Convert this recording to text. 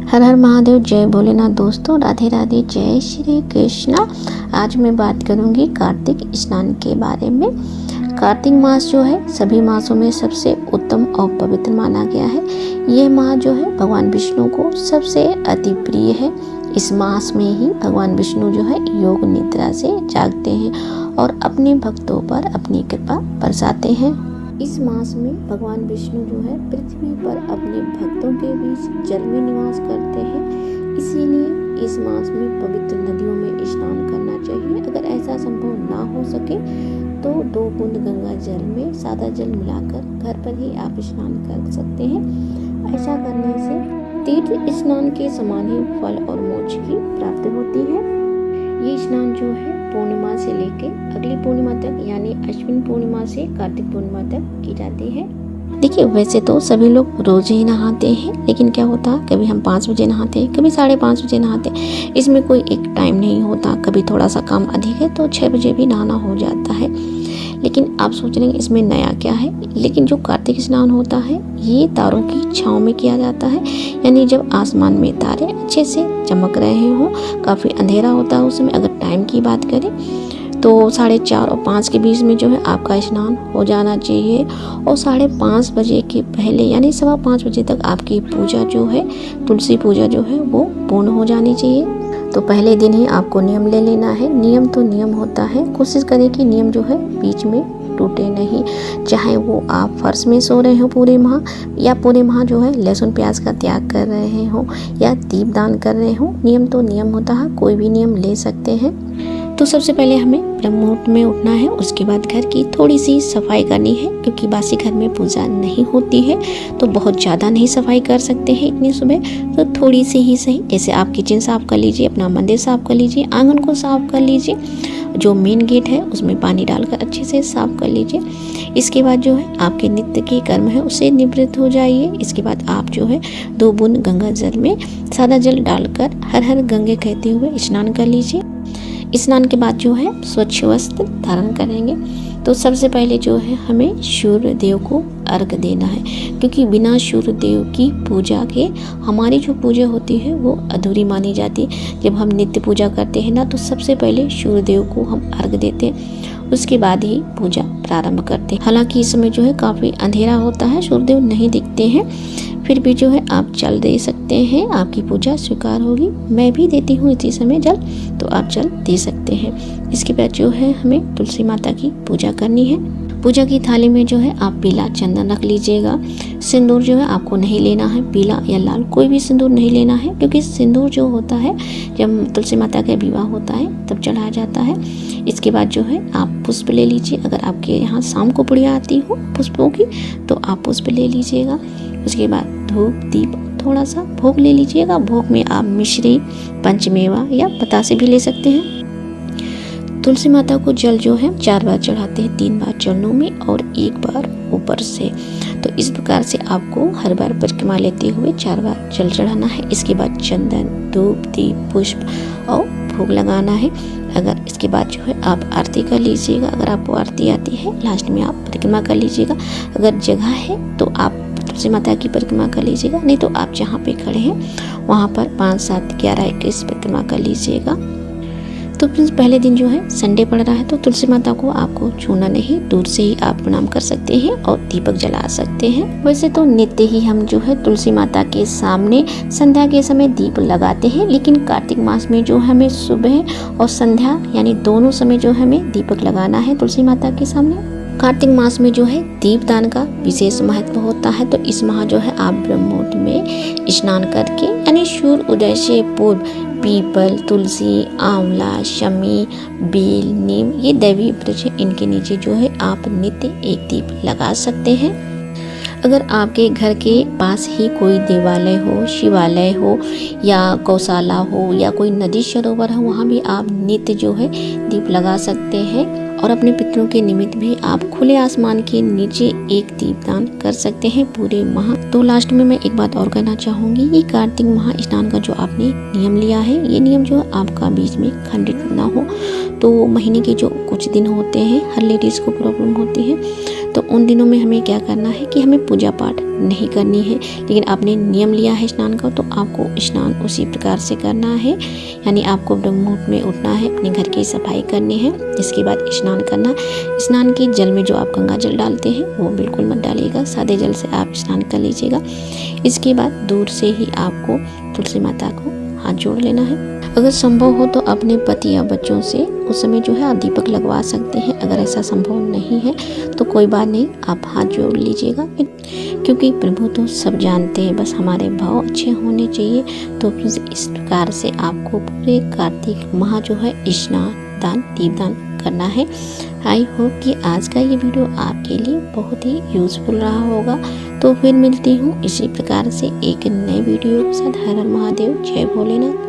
हर हर महादेव, जय भोलेनाथ। दोस्तों राधे राधे, जय श्री कृष्णा। आज मैं बात करूंगी कार्तिक स्नान के बारे में। कार्तिक मास जो है सभी मासों में सबसे उत्तम और पवित्र माना गया है। यह माह जो है भगवान विष्णु को सबसे अति प्रिय है। इस मास में ही भगवान विष्णु जो है योग निद्रा से जागते हैं और अपने भक्तों पर अपनी कृपा बरसाते हैं। इस मास में भगवान विष्णु जो है पृथ्वी पर अपने भक्तों के बीच जल में निवास करते हैं। इसीलिए इस मास में पवित्र नदियों में स्नान करना चाहिए। अगर ऐसा संभव ना हो सके तो 2 बूंद गंगा जल में सादा जल मिलाकर घर पर ही आप स्नान कर सकते हैं। ऐसा करने से तीर्थ स्नान के समान ही फल और मोक्ष की प्राप्ति होती है। ये स्नान जो है पूर्णिमा से लेके अगली पूर्णिमा तक यानी अश्विन पूर्णिमा से कार्तिक पूर्णिमा तक की जाती है। देखिए, वैसे तो सभी लोग रोज ही नहाते हैं, लेकिन क्या होता है कभी हम 5 बजे नहाते हैं, कभी 5:30 बजे नहाते हैं। इसमें कोई एक टाइम नहीं होता। कभी थोड़ा सा काम अधिक है तो 6 बजे भी नहाना हो जाता है। लेकिन आप सोच रहे हैं इसमें नया क्या है। लेकिन जो कार्तिक स्नान होता है ये तारों की छाँव में किया जाता है। यानी जब आसमान में तारे अच्छे से चमक रहे हों, काफ़ी अंधेरा होता है उस समय। अगर टाइम की बात करें तो 4:30 और 5 के बीच में जो है आपका स्नान हो जाना चाहिए। और 5:30 बजे के पहले यानी 5:15 बजे तक आपकी पूजा जो है, तुलसी पूजा जो है वो पूर्ण हो जानी चाहिए। तो पहले दिन ही आपको नियम ले लेना है। नियम तो नियम होता है, कोशिश करें कि नियम जो है बीच में टूटे नहीं। चाहे वो आप फर्श में सो रहे हो पूरे माह, या पूरे माह जो है लहसुन प्याज का त्याग कर रहे हो, या दीपदान कर रहे हो, नियम तो नियम होता है। कोई भी नियम ले सकते हैं। तो सबसे पहले हमें ब्रह्म मुहूर्त में उठना है। उसके बाद घर की थोड़ी सी सफाई करनी है, क्योंकि बासी घर में पूजा नहीं होती है तो बहुत ज़्यादा नहीं सफाई कर सकते हैं इतनी सुबह। तो थोड़ी सी ही सही, जैसे आप किचन साफ़ कर लीजिए, अपना मंदिर साफ़ कर लीजिए, आंगन को साफ़ कर लीजिए, जो मेन गेट है उसमें पानी डालकर अच्छे से साफ़ कर लीजिए। इसके बाद जो है आपके नित्य के कर्म है उससे निवृत्त हो जाइए। इसके बाद आप जो है 2 बूंद गंगा जल में सादा जल डालकर हर हर गंगे कहते हुए स्नान कर लीजिए। स्नान के बाद जो है स्वच्छ वस्त्र धारण करेंगे। तो सबसे पहले जो है हमें सूर्य देव को अर्घ देना है, क्योंकि बिना सूर्य देव की पूजा के हमारी जो पूजा होती है वो अधूरी मानी जाती है। जब हम नित्य पूजा करते हैं ना, तो सबसे पहले सूर्य देव को हम अर्घ देते हैं, उसके बाद ही पूजा प्रारंभ करते हैं। हालांकि इस समय जो है काफ़ी अंधेरा होता है, सूर्यदेव नहीं दिखते हैं, फिर भी जो है आप जल दे सकते हैं, आपकी पूजा स्वीकार होगी। मैं भी देती हूँ इसी समय जल, तो आप जल दे सकते हैं। इसके बाद जो है हमें तुलसी माता की पूजा करनी है। पूजा की थाली में जो है आप पीला चंदन रख लीजिएगा। सिंदूर जो है आपको नहीं लेना है, पीला या लाल कोई भी सिंदूर नहीं लेना है, क्योंकि सिंदूर जो होता है जब तुलसी माता का विवाह होता है तब चढ़ाया जाता है। इसके बाद जो है आप पुष्प ले लीजिए। अगर आपके यहाँ शाम को पुड़िया आती हो पुष्पों की तो आप पुष्प ले लीजिएगा। उसके बाद धूप दीप थोड़ा सा भोग ले लीजिएगा। भोग में आप मिश्री, पंचमेवा या बतासे भी ले सकते हैं। तुलसी माता को जल जो है 4 बार चढ़ाते हैं, 3 बार चरणों में और 1 बार ऊपर से। तो इस प्रकार से आपको हर बार परिक्रमा लेते हुए 4 बार जल चढ़ाना है। इसके बाद चंदन, धूप दीप पुष्प और भोग लगाना है। अगर इसके बाद जो है आप आरती कर लीजिएगा। अगर आपको आरती आती है लास्ट में आप परिक्रमा कर लीजिएगा। अगर जगह है तो आप तुलसी माता की परिक्रमा कर लीजिएगा, नहीं तो आप जहाँ पे खड़े हैं वहाँ पर 5, 7, 11, 21 परिक्रमा कर लीजिएगा। तो पहले दिन जो है संडे पड़ रहा है, तो तुलसी माता को आपको छूना नहीं, दूर से ही आप प्रणाम कर सकते हैं और दीपक जला सकते हैं। वैसे तो नित्य ही हम जो है तुलसी माता के सामने संध्या के समय दीप लगाते हैं, लेकिन कार्तिक मास में जो हमें सुबह और संध्या यानी दोनों समय जो हमें दीपक लगाना है तुलसी माता के सामने। कार्तिक मास में जो है दीपदान का विशेष महत्व होता है। तो इस माह जो है आप ब्रह्म मुहूर्त में स्नान करके यानी सूर्य उदय से पूर्व पीपल, तुलसी, आंवला, शमी, बेल, नीम ये दैवीय वृक्ष इनके नीचे जो है आप नित्य एक दीप लगा सकते हैं। अगर आपके घर के पास ही कोई देवालय हो, शिवालय हो या गौशाला हो या कोई नदी सरोवर हो, वहाँ भी आप नित्य जो है दीप लगा सकते हैं। और अपने पितरों के निमित्त भी आप खुले आसमान के नीचे एक दीपदान कर सकते हैं पूरे माह। तो लास्ट में मैं एक बात और कहना चाहूँगी, ये कार्तिक माह स्नान का जो आपने नियम लिया है, ये नियम जो आपका बीच में खंडित ना हो। तो महीने के जो कुछ दिन होते हैं हर लेडीज़ को प्रॉब्लम होती है, तो उन दिनों में हमें क्या करना है कि हमें पूजा पाठ नहीं करनी है। लेकिन आपने नियम लिया है स्नान का, तो आपको स्नान उसी प्रकार से करना है। यानी आपको ब्रह्म मुहूर्त में उठना है, अपने घर की सफाई करनी है, इसके बाद स्नान करना। स्नान के जल में जो आप गंगा जल डालते हैं वो बिल्कुल मत डालिएगा, सादे जल से आप स्नान कर लीजिएगा। इसके बाद दूर से ही आपको तुलसी माता को हाथ जोड़ लेना है। अगर संभव हो तो अपने पति या बच्चों से उस समय जो है आप दीपक लगवा सकते हैं। अगर ऐसा संभव नहीं है तो कोई बात नहीं, आप हाथ जोड़ लीजिएगा, क्योंकि प्रभु तो सब जानते हैं, बस हमारे भाव अच्छे होने चाहिए। तो इस प्रकार से आपको पूरे कार्तिक माह जो है स्नान दान दीपदान करना है। आई होप कि आज का ये वीडियो आपके लिए बहुत ही यूज़फुल रहा होगा। तो फिर मिलती हूँ इसी प्रकार से एक नए वीडियो के साथ। हर हर महादेव, जय भोलेनाथ।